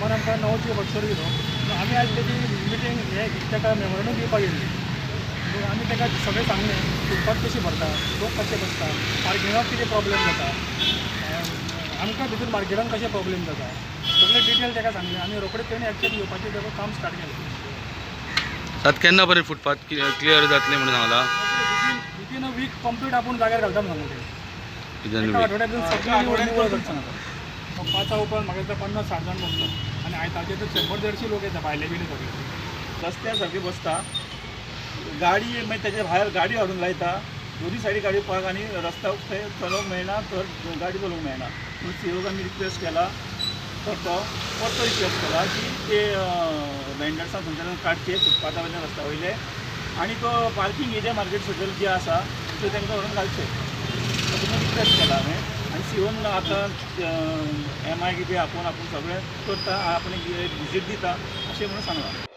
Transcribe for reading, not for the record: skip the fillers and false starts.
एमान आमकां नवची बक्षर दिलो. आमी आज तेजी मिटींग हे ताका मेमोरंडम दिवपाक गेल्ली. सो आमी ताका सगळें सांगलें फुटपाथ कशी भरता, लोक कशे बसता, पार्किंगाक कितें प्रॉब्लेम जाता, आमकां भितर मार्केटान कशे प्रॉब्लेम जाता, सगळें डिटेल ताका सांगलें. आमी रोखडेच तेणी एक्शन घेवपाचें तें काम स्टार्ट केलें. आतां केन्ना पर्यंत फुटपाथ क्लियर जातले म्हणून सांगला. विथीन अ वीक कंप्लीट आपूण जाग्यार घालता म्हणून सांगलें. एका आठवड्यांतून सगळी निवळ करता सांगता. 5 उपरांत म्हाका दिसता 50-60 जाण बसता आनी आयतारचे तर 100-150 लोक येता भायले बिले सगळे. रस्त्या सारके बसता, गाडी मागीर तेजे भायर गाडी हाडून लायता, दोनी सायडी गाडी पार्क आनी रस्त्याक थंय चलोवंक मेळना, तर गाडी चलोवंक मेळना. पूण सीओक आमी रिक्वेस्ट केला, तर तो परतो रिक्वेस्ट केला की ते वेंडर्सां थंयच्यान काडचे फुटपाथा वयले रस्त्या वयले आनी तो पार्किंग एरिया मार्केट सकयल जे आसा थंय तांकां व्हरून घालचे. तुमी रिक्वेस्ट केला हांवें आनी सीओन आतां MI बी आपूण सगळें करता, आपण एक विजीट दिता अशें म्हणून सांगलां.